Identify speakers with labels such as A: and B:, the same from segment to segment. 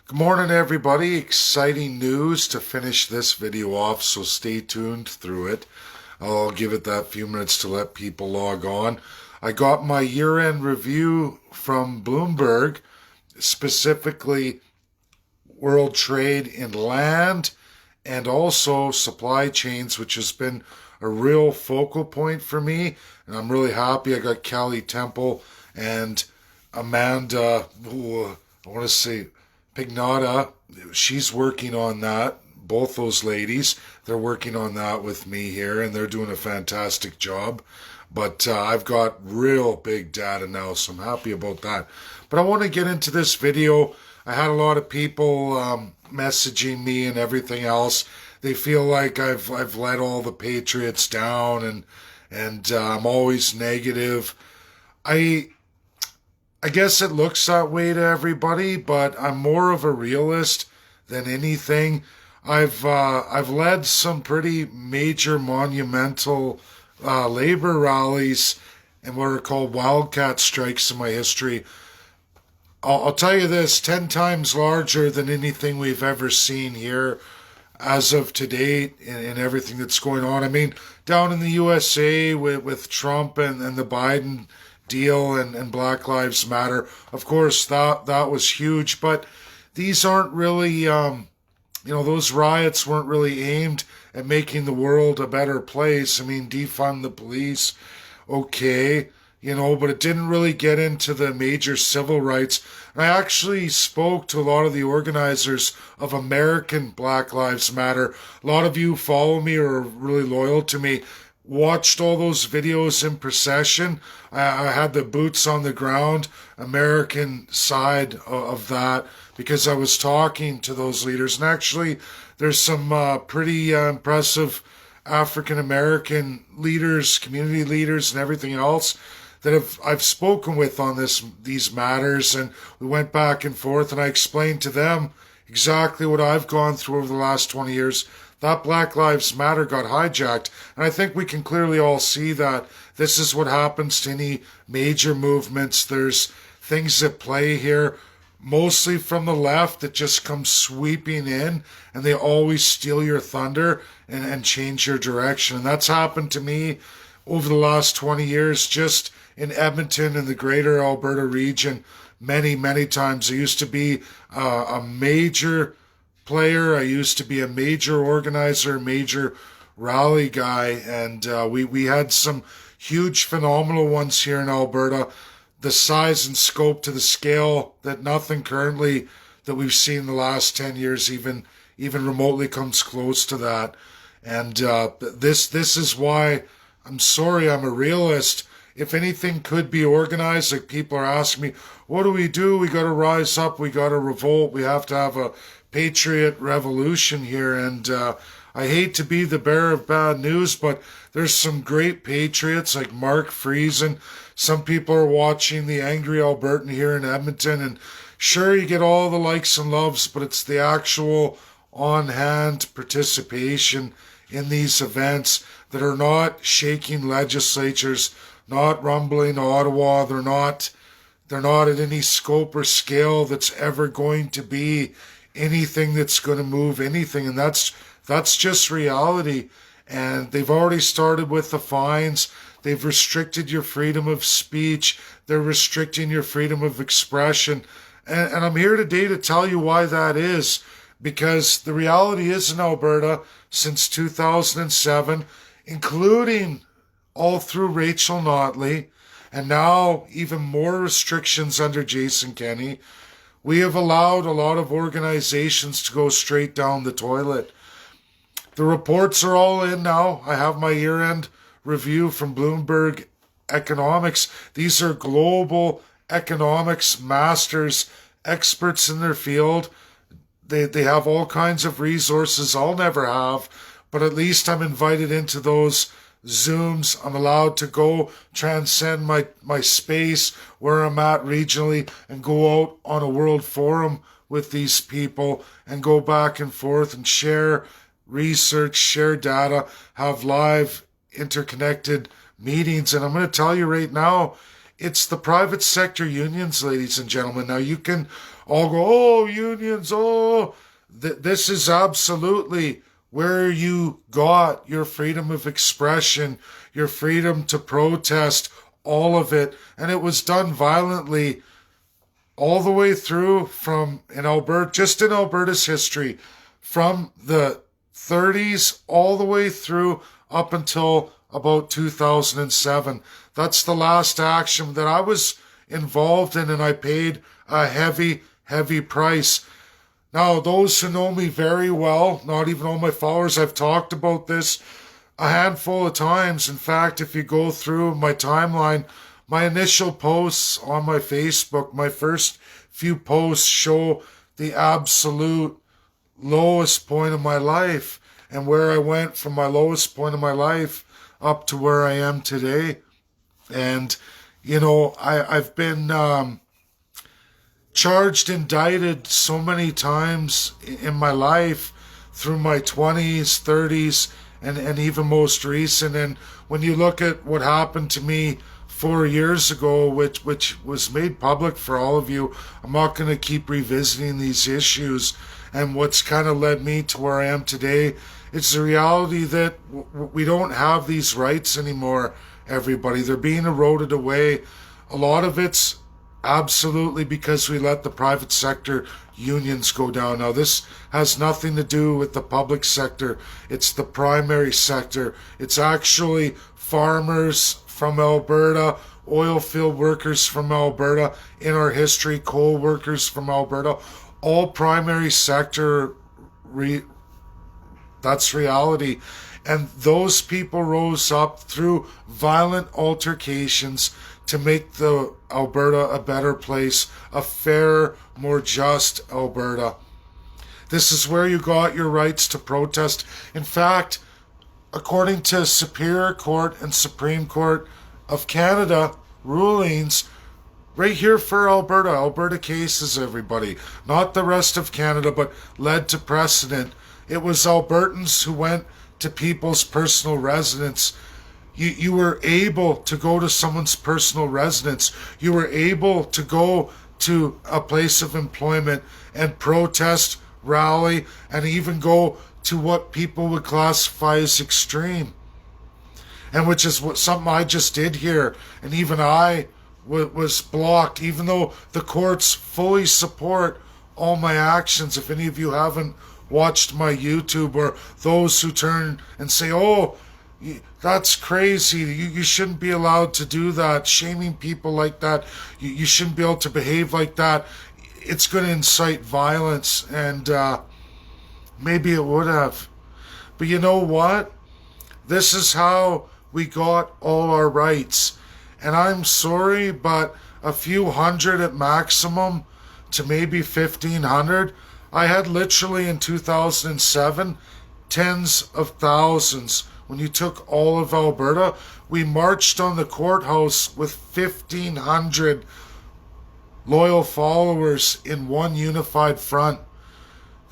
A: Good morning, everybody. Exciting news to finish this video off, so stay tuned through it. I'll give it that few minutes to let people log on. I got my year-end review from Bloomberg, specifically world trade in land and also supply chains, which has been a real focal point for me. And I'm really happy I got Kelly Temple and Amanda, I want to say Pignata. She's working on that. Both those ladies, they're working on that with me here, and they're doing a fantastic job. But I've got real big data now, so I'm happy about that. But I want to get into this video. I had a lot of people messaging me and everything else. They feel like I've let all the Patriots down, and I'm always negative. I I guess it looks that way to everybody, but I'm more of a realist than anything. I've led some pretty major monumental labor rallies and what are called wildcat strikes in my history. I'll tell you this, 10 times larger than anything we've ever seen here as of to date and everything that's going on. I mean, down in the USA with Trump and the Biden deal and Black Lives Matter, of course, that was huge. But these aren't really, those riots weren't really aimed at making the world a better place. I mean, defund the police, okay, but it didn't really get into the major civil rights. And I actually spoke to a lot of the organizers of American Black Lives Matter. A lot of you follow me or are really loyal to me, watched all those videos in procession. I had the boots on the ground American side of that because I was talking to those leaders. And actually, there's some pretty impressive African American leaders, community leaders, and everything else that I've spoken with on these matters, and we went back and forth, and I explained to them exactly what I've gone through over the last 20 years. That Black Lives Matter got hijacked, and I think we can clearly all see that this is what happens to any major movements. There's things at play here, mostly from the left, that just come sweeping in, and they always steal your thunder and change your direction. And that's happened to me over the last 20 years, just in Edmonton and the greater Alberta region, many, many times. I used to be a major player. I used to be a major organizer, major rally guy, and we had some huge, phenomenal ones here in Alberta. The size and scope to the scale that nothing currently that we've seen in the last 10 years even remotely comes close to that. And this is why I'm sorry, I'm a realist. If anything could be organized, like people are asking me, what do? We got to rise up. We got to revolt. We have to have a patriot revolution here. And I hate to be the bearer of bad news, but there's some great patriots like Mark Friesen. Some people are watching the Angry Albertan here in Edmonton. And sure, you get all the likes and loves, but it's the actual on-hand participation in these events that are not shaking legislatures, not rumbling Ottawa. They're not at any scope or scale that's ever going to be anything that's going to move anything. And that's just reality. And they've already started with the fines. They've restricted your freedom of speech. They're restricting your freedom of expression. And I'm here today to tell you why that is. Because the reality is in Alberta, since 2007, including all through Rachel Notley, and now even more restrictions under Jason Kenney, we have allowed a lot of organizations to go straight down the toilet. The reports are all in now. I have my year-end review from Bloomberg Economics. These are global economics masters, experts in their field. They have all kinds of resources I'll never have, but at least I'm invited into those Zooms. I'm allowed to go transcend my space where I'm at regionally and go out on a world forum with these people and go back and forth and share research, share data, have live interconnected meetings. And I'm going to tell you right now, it's the private sector unions, ladies and gentlemen. Now, you can all go, oh, unions, oh. This is absolutely where you got your freedom of expression, your freedom to protest, all of it. And it was done violently all the way through from in Alberta, just in Alberta's history, from the 30s all the way through up until about 2007. That's the last action that I was involved in, and I paid a heavy, heavy price. Now, those who know me very well, not even all my followers, I've talked about this a handful of times. In fact, if you go through my timeline, my initial posts on my Facebook, my first few posts show the absolute lowest point of my life and where I went from my lowest point of my life up to where I am today. And, you know, I've been charged, indicted so many times in my life through my 20s, 30s, and even most recent. And when you look at what happened to me 4 years ago, which was made public for all of you, I'm not going to keep revisiting these issues. And what's kind of led me to where I am today, it's the reality that we don't have these rights anymore, everybody. They're being eroded away. A lot of it's absolutely because we let the private sector unions go down. Now, this has nothing to do with the public sector. It's the primary sector. It's actually farmers from Alberta, oil field workers from Alberta, in our history, coal workers from Alberta, all primary sector. That's reality. And those people rose up through violent altercations to make the Alberta a better place, a fairer, more just Alberta. This is where you got your rights to protest. In fact, according to Superior Court and Supreme Court of Canada rulings, right here for Alberta cases, everybody, not the rest of Canada, but led to precedent. It was Albertans who went to people's personal residence. You were able to go to someone's personal residence. You were able to go to a place of employment and protest, rally, and even go to what people would classify as extreme. And which is something I just did here. And even I was blocked, even though the courts fully support all my actions. If any of you haven't watched my YouTube, or those who turn and say, oh, that's crazy, you shouldn't be allowed to do that, shaming people like that, you shouldn't be able to behave like that, it's going to incite violence. And maybe it would have. But you know what? This is how we got all our rights. And I'm sorry, but a few hundred at maximum to maybe 1,500. I had literally in 2007 tens of thousands. When you took all of Alberta, we marched on the courthouse with 1,500 loyal followers in one unified front.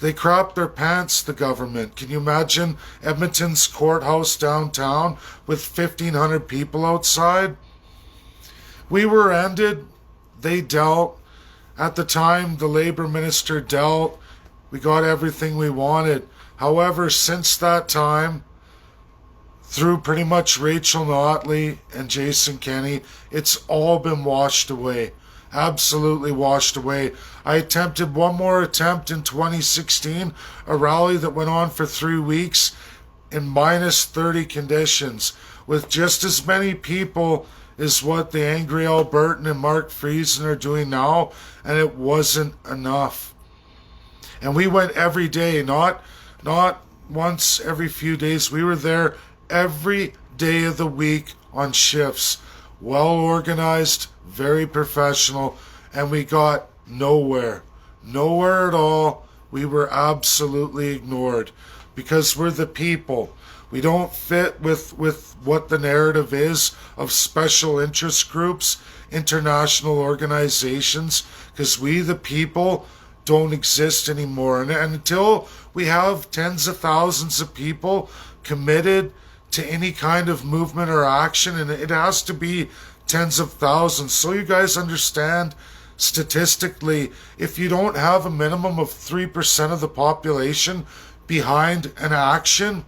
A: They crapped their pants, the government. Can you imagine Edmonton's courthouse downtown with 1,500 people outside? We were ended. They dealt. At the time, the Labour Minister dealt. We got everything we wanted. However, since that time, through pretty much Rachel Notley and Jason Kenney, it's all been washed away. Absolutely washed away. I attempted one more attempt in 2016, a rally that went on for 3 weeks in minus 30 conditions, with just as many people as what the Angry Albertan and Mark Friesen are doing now, and it wasn't enough. And we went every day, not once every few days. We were there every day of the week on shifts, well organized, very professional, and we got nowhere at all. We were absolutely ignored because we're the people. We don't fit with what the narrative is of special interest groups, international organizations, because we the people don't exist anymore. And until we have tens of thousands of people committed to any kind of movement or action, and it has to be tens of thousands, so you guys understand statistically, if you don't have a minimum of 3% of the population behind an action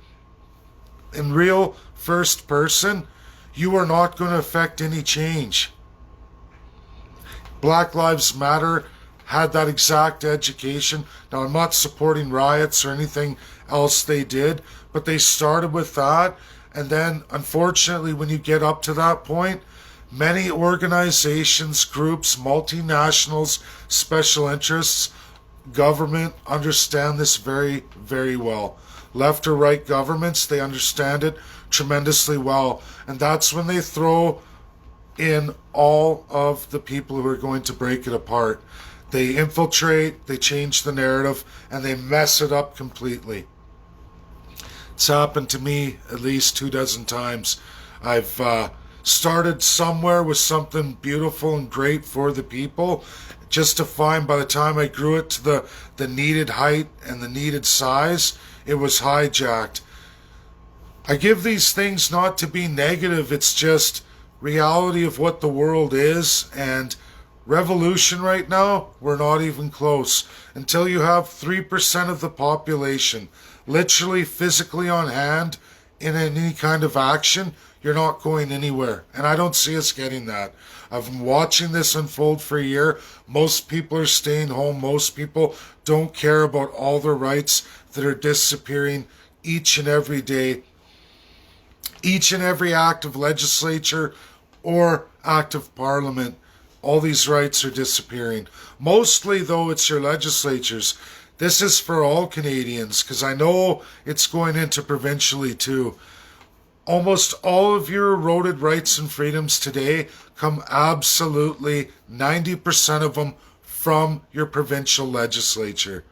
A: in real first person, you are not going to affect any change. Black Lives Matter had that exact education. Now, I'm not supporting riots or anything else they did, but they started with that. And then, unfortunately, when you get up to that point, many organizations, groups, multinationals, special interests, government understand this very, very well. Left or right governments, they understand it tremendously well. And that's when they throw in all of the people who are going to break it apart. They infiltrate, they change the narrative, and they mess it up completely. It's happened to me at least 24 times. I've started somewhere with something beautiful and great for the people, just to find by the time I grew it to the needed height and the needed size, it was hijacked. I give these things not to be negative, it's just reality of what the world is, and revolution right now, we're not even close. Until you have 3% of the population literally physically on hand in any kind of action, you're not going anywhere. And I don't see us getting that. I've been watching this unfold for a year. Most people are staying home. Most people don't care about all their rights that are disappearing each and every day. Each and every act of legislature or act of parliament, all these rights are disappearing. Mostly, though, it's your legislatures. This is for all Canadians, because I know it's going into provincially too. Almost all of your eroded rights and freedoms today come absolutely 90% of them from your provincial legislature.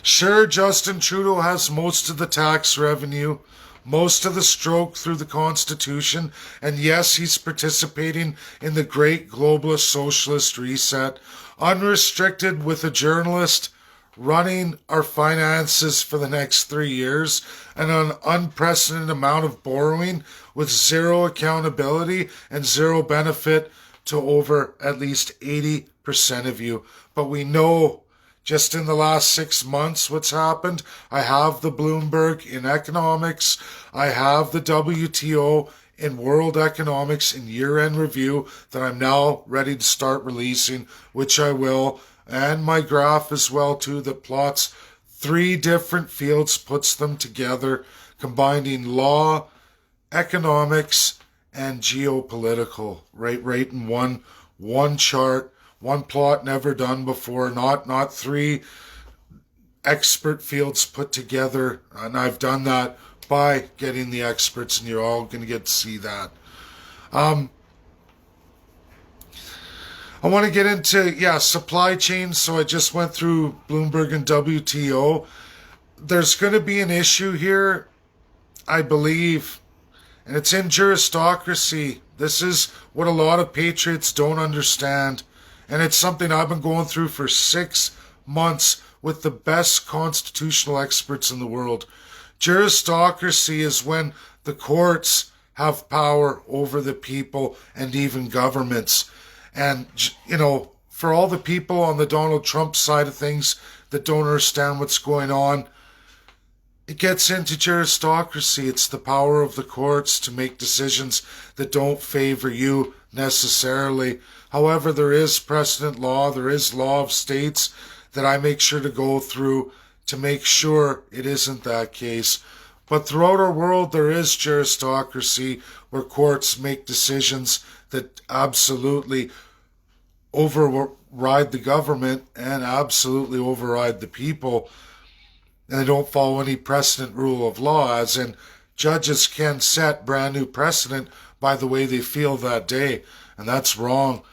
A: Sure, Justin Trudeau has most of the tax revenue, most of the stroke through the Constitution, and yes, he's participating in the great globalist socialist reset, unrestricted with a journalist running our finances for the next 3 years, and an unprecedented amount of borrowing with zero accountability and zero benefit to over at least 80% of you. But we know just in the last 6 months what's happened. I have the Bloomberg in economics. I have the WTO in world economics in year-end review that I'm now ready to start releasing, which I will. And my graph as well too that plots 3 different fields, puts them together, combining law, economics, and geopolitical, right in one chart, one plot never done before, not 3 expert fields put together. And I've done that by getting the experts, and you're all going to get to see that. I want to get into, supply chains. So I just went through Bloomberg and WTO. There's going to be an issue here, I believe, and it's in juristocracy. This is what a lot of patriots don't understand. And it's something I've been going through for 6 months with the best constitutional experts in the world. Juristocracy is when the courts have power over the people and even governments. And, for all the people on the Donald Trump side of things that don't understand what's going on, it gets into juristocracy. It's the power of the courts to make decisions that don't favor you necessarily. However, there is precedent law, there is law of states that I make sure to go through to make sure it isn't that case. But throughout our world, there is juristocracy where courts make decisions that absolutely override the government and absolutely override the people. And they don't follow any precedent rule of law, as in judges can set brand new precedent by the way they feel that day. And that's wrong.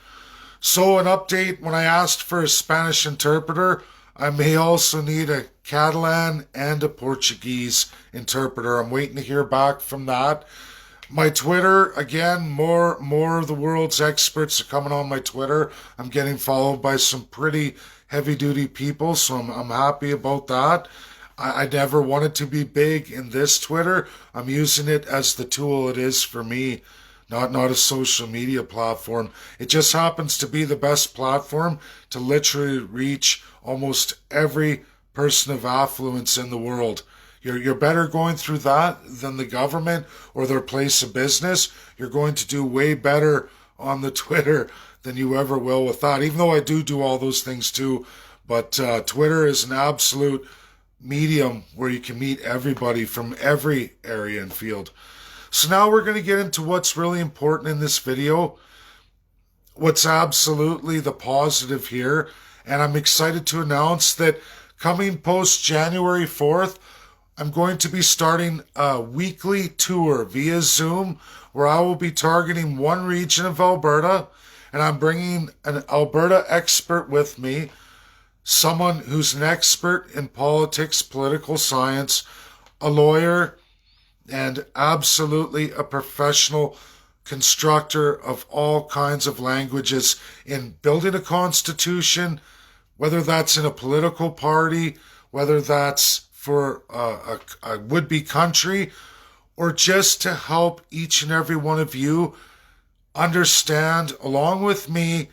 A: So an update, when I asked for a Spanish interpreter, I may also need a Catalan and a Portuguese interpreter. I'm waiting to hear back from that. My Twitter, again, more of the world's experts are coming on my Twitter. I'm getting followed by some pretty heavy-duty people, so I'm happy about that. I never wanted to be big in this Twitter. I'm using it as the tool it is for me. not a social media platform. It just happens to be the best platform to literally reach almost every person of affluence in the world. You're better going through that than the government or their place of business. You're going to do way better on the Twitter than you ever will with that, even though I do all those things too. But Twitter is an absolute medium where you can meet everybody from every area and field. So now we're going to get into what's really important in this video, what's absolutely the positive here. And I'm excited to announce that coming post January 4th, I'm going to be starting a weekly tour via Zoom where I will be targeting one region of Alberta, and I'm bringing an Alberta expert with me, someone who's an expert in politics, political science, a lawyer, and absolutely a professional constructor of all kinds of languages in building a constitution, whether that's in a political party, whether that's for a would-be country, or just to help each and every one of you understand, along with me,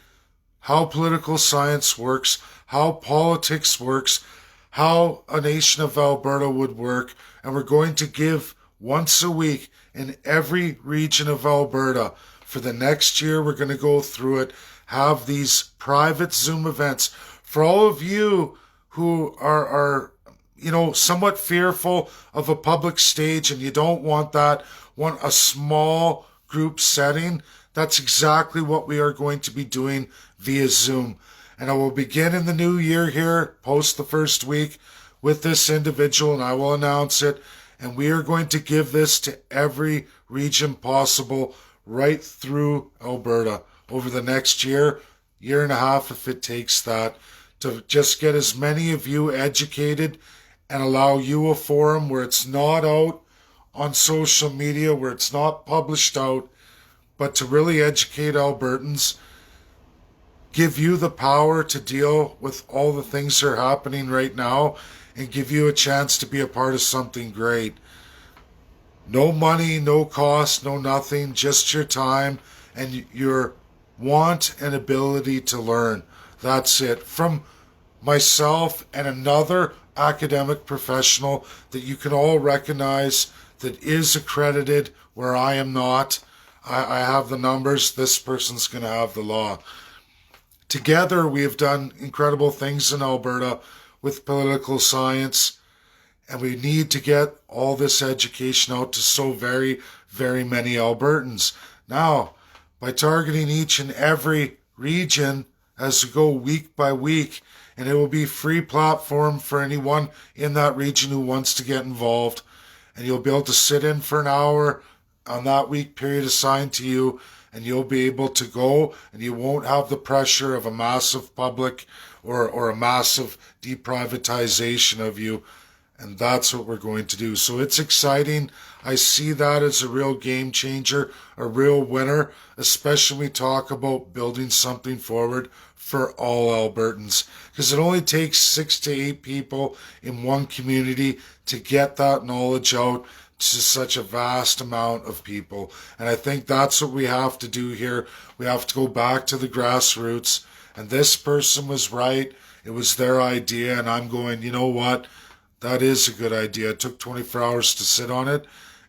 A: how political science works, how politics works, how a nation of Alberta would work. And we're going to give once a week in every region of Alberta. For the next year, we're going to go through it, have these private Zoom events. For all of you who are somewhat fearful of a public stage and you don't want that, want a small group setting, that's exactly what we are going to be doing via Zoom. And I will begin in the new year here, post the first week, with this individual, and I will announce it. And we are going to give this to every region possible right through Alberta over the next year and a half, if it takes that, to just get as many of you educated and allow you a forum where it's not out on social media, where it's not published out, but to really educate Albertans, give you the power to deal with all the things that are happening right now, and give you a chance to be a part of something great. No money, no cost, no nothing, just your time and your want and ability to learn. That's it. From myself and another academic professional that you can all recognize that is accredited where I am not. I have the numbers. This person's going to have the law. Together, we have done incredible things in Alberta with political science, and we need to get all this education out to so very, very many Albertans. Now, by targeting each and every region as we go week by week, and it will be free platform for anyone in that region who wants to get involved. And you'll be able to sit in for an hour on that week period assigned to you, and you'll be able to go, and you won't have the pressure of a massive public or a massive deprivatization of you. And that's what we're going to do. So it's exciting. I see that as a real game changer, a real winner, especially when we talk about building something forward for all Albertans. Because it only takes 6 to 8 people in one community to get that knowledge out to such a vast amount of people. And I think that's what we have to do here. We have to go back to the grassroots. And this person was right. It was their idea. And I'm going, you know what? That is a good idea. It took 24 hours to sit on it.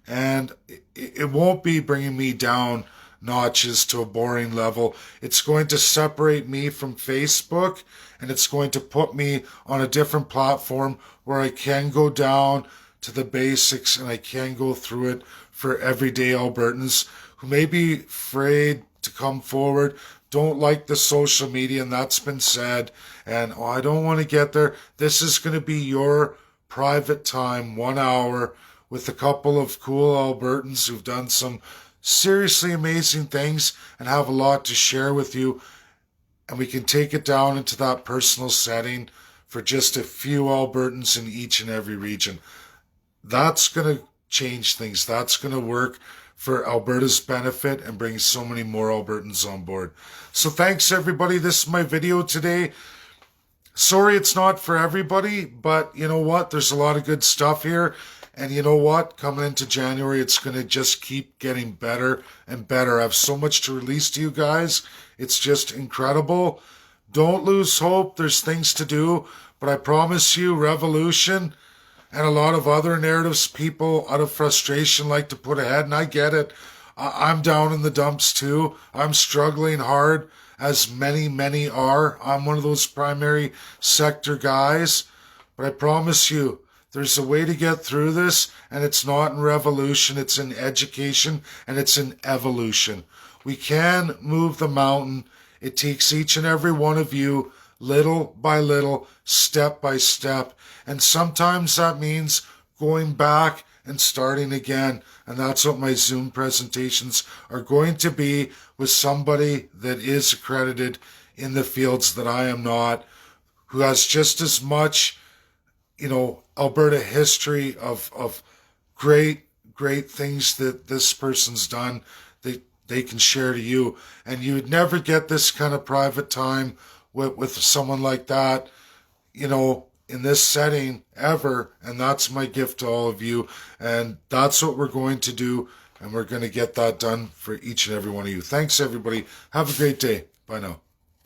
A: And it won't be bringing me down notches to a boring level. It's going to separate me from Facebook, and it's going to put me on a different platform where I can go down to the basics and I can go through it for everyday Albertans who may be afraid to come forward, don't like the social media, and that's been said, and I don't want to get there. This is going to be your private time, 1 hour, with a couple of cool Albertans who've done some seriously amazing things and have a lot to share with you. And we can take it down into that personal setting for just a few Albertans in each and every region. That's going to change things. That's going to work for Alberta's benefit and bring so many more Albertans on board. So thanks, everybody. This is my video today. Sorry it's not for everybody, but you know what? There's a lot of good stuff here. And you know what? Coming into January, it's going to just keep getting better and better. I have so much to release to you guys. It's just incredible. Don't lose hope. There's things to do. But I promise you, revolution and a lot of other narratives people out of frustration like to put ahead, and I get it. I'm down in the dumps too. I'm struggling hard, as many are. I'm one of those primary sector guys. But I promise you, there's a way to get through this, and it's not in revolution, it's in education, and it's in evolution. We can move the mountain. It takes each and every one of you, little by little, step by step. And sometimes that means going back and starting again. And that's what my Zoom presentations are going to be, with somebody that is accredited in the fields that I am not, who has just as much, Alberta history of great things that this person's done that they can share to you. And you would never get this kind of private time with someone like that, in this setting ever. And that's my gift to all of you. And that's what we're going to do. And we're going to get that done for each and every one of you. Thanks, everybody. Have a great day. Bye now.